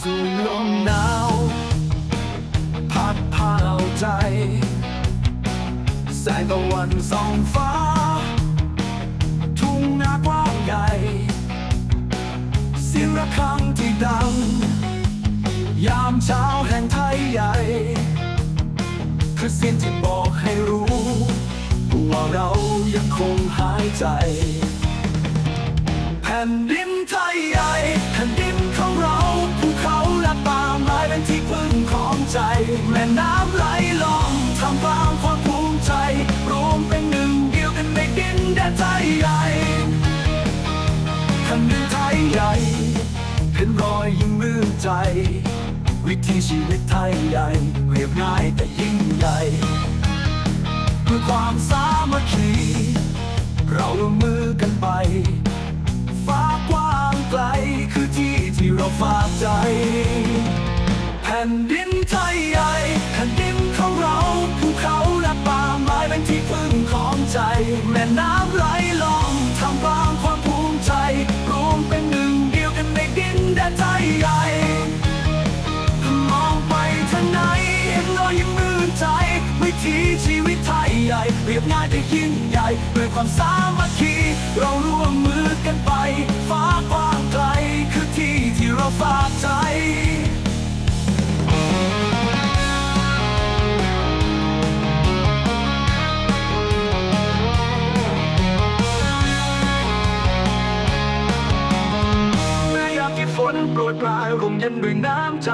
สู่ลมหนาวพัดพาเอาใจแสงตะวันส่องฟ้าทุ่งนากว้างใหญ่เสียงระฆังที่ดังยามเช้าแห่งไทยใหญ่คือเสียงที่บอกให้รู้ว่าเรายังคงหายใจแผ่นดินไทยใหญ่แผ่นดินของเราภูเขาและป่าไม้เป็นที่พึ่งของใจแม่น้ำไหลลงทำกลางความภูมิใจรวมเป็นหนึ่งเดียวกันในดินแดนไทยใหญ่แผ่นดินไทยใหญ่เป็นรอยยิ้มมือใจวิถีชีวิตไทยใหญ่เรียบง่ายแต่ยิ่งใหญ่เพื่อความสามัคคีเราร่วมมือกันไปฟ้ากว้างไกลคือที่ที่เราฝากใจแผ่นดินไทยใหญ่แผ่นดินของเราภูเขาและป่าไม้เป็นที่พึ่งของใจแม่น้ำไหลลงทำกลางความภูมิใจรวมเป็นหนึ่งเดียวกันในดินแดนไทยใหญ่มองไปทางไหนเห็นรอยยิ้มมือใจวิถีชีวิตไทยใหญ่เรียบง่ายแต่ยิ่งใหญ่ด้วยความสามัคคีเราร่วมมือกันไปฟ้ากว้างไกลคือที่ที่เราฝากใจฝนโปรยปลายร่มเย็นด้วยน้ำใจ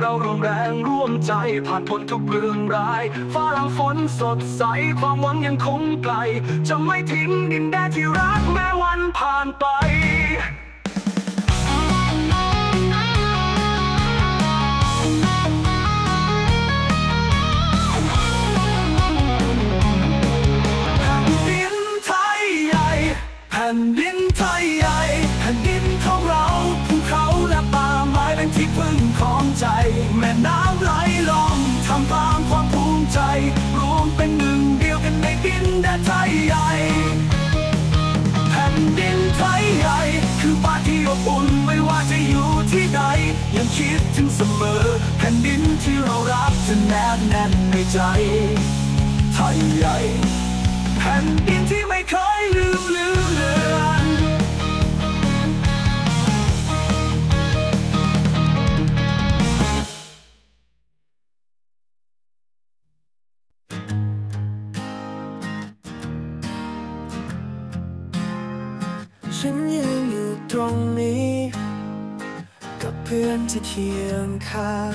เราร่วมแรงร่วมใจผ่านพ้นทุกเรื่องร้ายฟ้าหลังฝนสดใสความหวังยังคงไกลจะไม่ทิ้งดินแดนที่รักแม้วันผ่านไปแผ่นดินไทยใหญ่แผ่นดินของเราภูเขาและป่าไม้เป็นที่พึ่งของใจแม่น้ำไหลลงทำกลางความภูมิใจรวมเป็นหนึ่งเดียวกันในดินแดนไทยใหญ่แผ่นดินไทยใหญ่คือบ้านที่อบอุ่นไม่ว่าจะอยู่ที่ใดยังคิดถึงเสมอแผ่นดินที่เรารักจะแนบแน่นในใจไทยใหญ่แผ่นดินที่ไม่เคยลืมเลือนฉันยืนอยู่ตรงนี้กับเพื่อนที่เคียงข้าง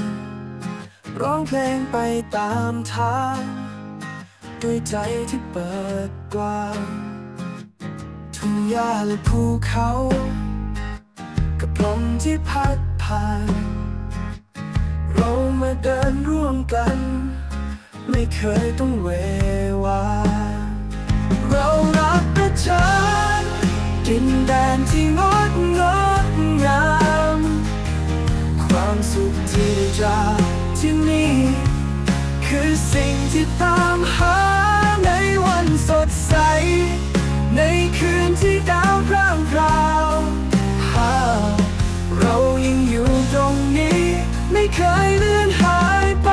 ร้องเพลงไปตามทางด้วยใจที่เปิดกว้างทุ่งหญ้าและภูเขากับลมที่พัดผ่านเรามาเดินร่วมกันไม่เคยต้องเววาเรารักประชันดินแดนที่งดงามความสุขที่ได้จากที่นี่คือสิ่งที่ตามหาในวันสดใสในคืนที่ดาวพร่างพราวเรายังอยู่ตรงนี้ไม่เคยเลือนหายไป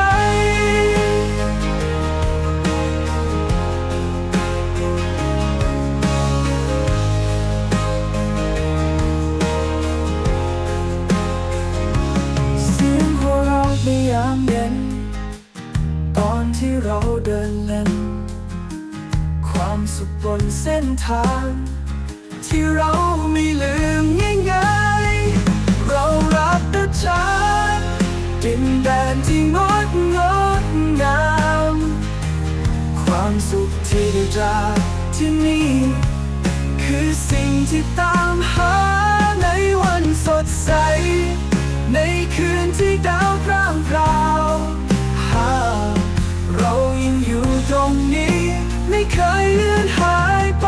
เสียงหัวเราะในยามเย็นตอนที่เราเดินเล่นความสุขบนเส้นทางที่เราไม่ลืมง่ายๆเรารักประชันดินแดนที่งดงามความสุขที่ได้จากที่นี่คือสิ่งที่ตามหาในวันสดใสในคืนที่ดาวพร่างพราวเรายังอยู่ตรงนี้ไม่เคยเลือนหายไป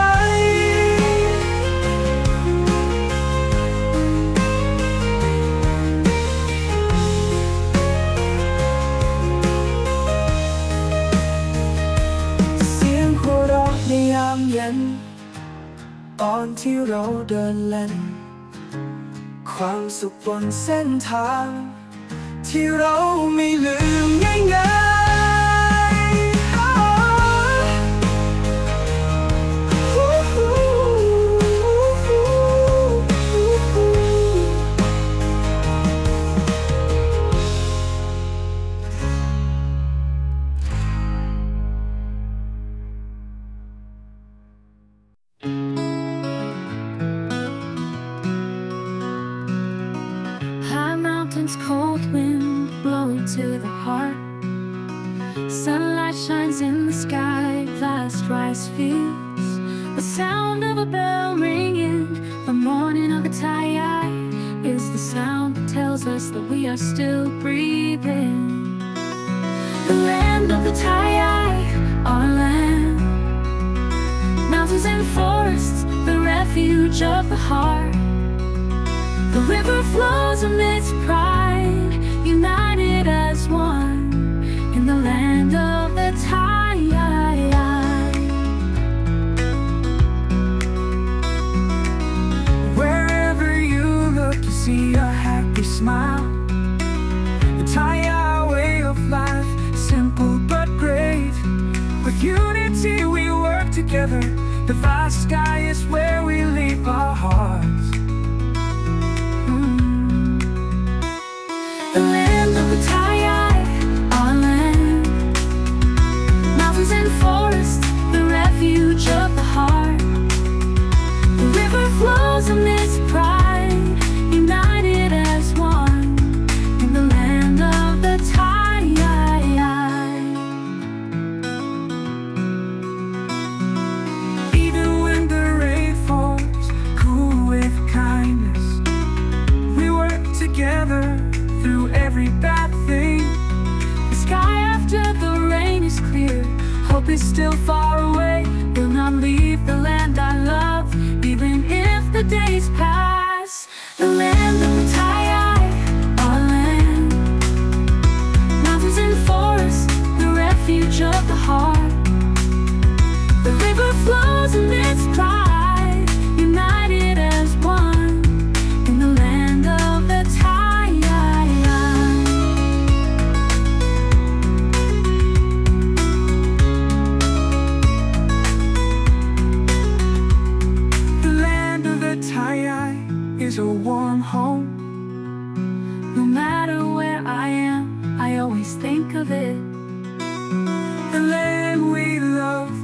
เสียงหัวเราะในยามเย็นตอนที่ ที่เราเดินเล่นความสุขบนเส้นทาง ที่เราไม่ลืมง่ายๆCold wind blowing to the heart. Sunlight shines in the sky, vast rice fields. The sound of a bell ringing, the morning of the Tayai is the sound that tells us that we are still breathing. The land of the Tayai, our land. Mountains and forests, the refuge of the heart. The river flows amidst pride, united as one in the land of the Tayai. Wherever you look, you see a happy smile. The Tayai way of life, simple but great. With unity we work together. The vast sky is where we leave our hearts. The land of the Tayai, our land. Mountains and forests, the refuge of the heart. The river flows amidst pride, united as one in the land of the Tayai. Even when the rain falls, cool with kindness, we work together through every bad thing. The sky after the rain is clear. Hope is still far away. Will not leave the land I love, even if the days pass. The land of the Tayai, our land. Mountains and forests, the refuge of the heart. The river flows amidst pride, united as one in the land of the Tayai. Is a warm home. No matter where I am, I always think of it. The land we love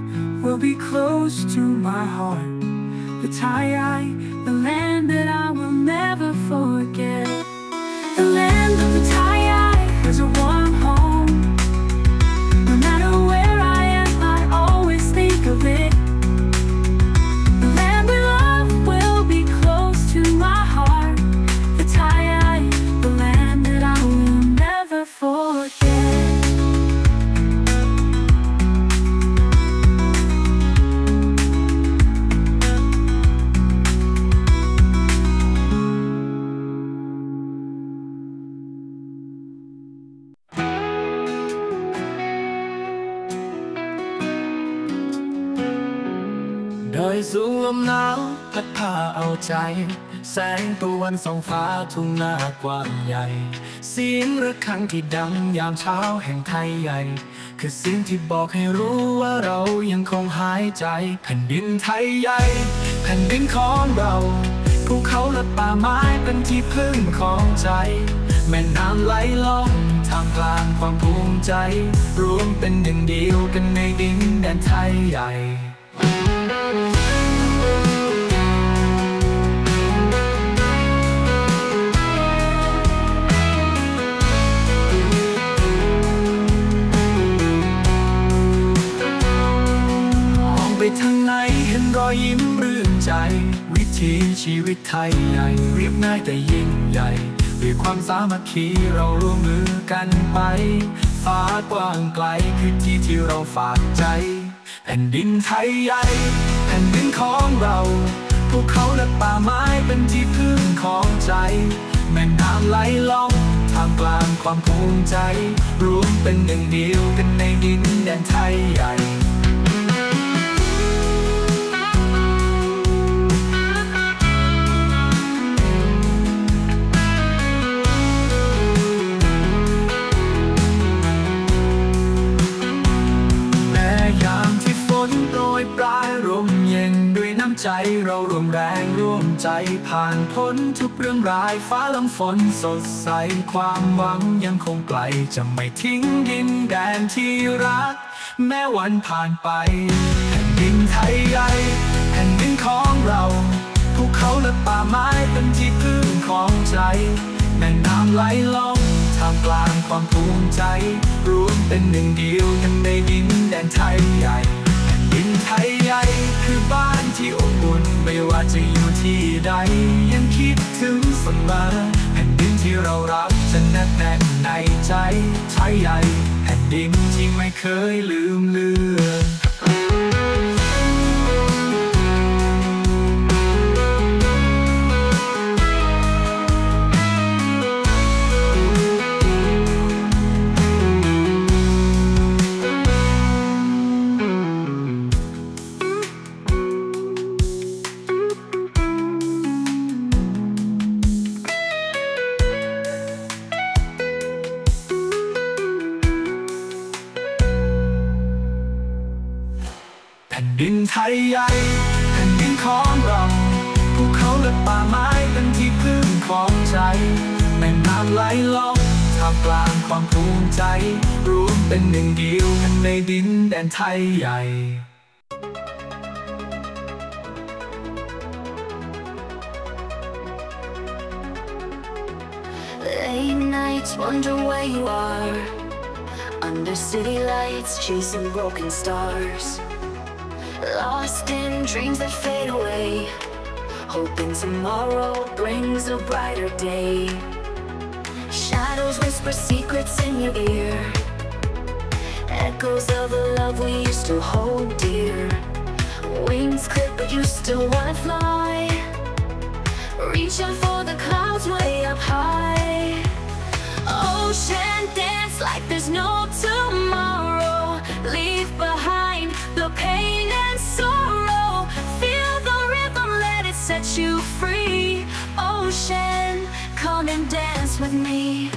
will be close to my heart. The Tayai, the land that I will never forget. The land of the Tayai is a warm home. No matter where I am, I always think of it. The land we love will be close to my heart. The Tayai, the land that I will never forget.โดยสูงลมหนาวพัดพาเอาใจแสงตะวันส่องฟ้าทุ่งนากว้างใหญ่เสียงระฆังที่ดังยามเช้าแห่งไทยใหญ่คือสิ่งที่บอกให้รู้ว่าเรายังคงหายใจแผ่นดินไทยใหญ่แผ่นดินของเราภูเขาและป่าไม้เป็นที่พึ่งของใจแม่น้ำไหลล่องท่ามกลางความภูมิใจรวมเป็นหนึ่งเดียวกันในดินแดนไทยใหญ่ทางไหนเห็นรอยยิ้มรื่นใจวิถีชีวิตไทยใหญ่เรียบง่ายแต่ยิ่งใหญ่ด้วยความสามัคคีเราร่วมมือกันไปฟ้ากว้างไกลคือที่เราฝากใจแผ่นดินไทยใหญ่แผ่นดินของเราภูเขาและป่าไม้เป็นที่พึ่งของใจแม่น้ำไหลล่องท่ามกลางความภูมิใจรวมเป็นหนึ่งเดียวกันในดินแดนไทยใหญ่ ใจเราร่วมแรงร่วมใจผ่านพ้นทุกเรื่องร้ายฟ้าลำฝนสดใสความหวังยังคงไกลจะไม่ทิ้งดินแดนที่รักแม้วันผ่านไปแผ่นดินไทยใหญ่แผ่นดินของเราภูเขาและป่าไม้เป็นที่พึ่งของใจแม่น้ำไหลล่องท่ามกลางความภูมิใจรวมเป็นหนึ่งเดียวกันในดินแดนไทยใหญ่แผ่นดินไทยใหญ่คือบ้านที่อบอุ่นไม่ว่าจะอยู่ที่ใดยังคิดถึงเสมอแผ่นดินที่เรารักจะแนบแน่นในใจไทยใหญ่แผ่นดินที่ไม่เคยลืมเลือนแผ่นดินไทยใหญ่แผ่นดินของเราภูเขาและป่าไม้เป็นที่พึ่งของใจแม่น้ำไหลล่องท่ามกลางความภูมิใจรวมเป็นหนึ่งเดียวกันในดินแดนไทยใหญ่ Late nights wonder where you are, under city lights chasing broken stars, lost in dreams that fade away, hoping tomorrow brings a brighter day. Shadows whisper secrets in your ear, echoes of the love we used to hold dear. Wings clip but you still wanna fly, reaching for the clouds way up high. Ocean dance like there's no tomorrow, leave behind the pain and sorrow. Feel the rhythm, let it set you free. Ocean, come and dance with me.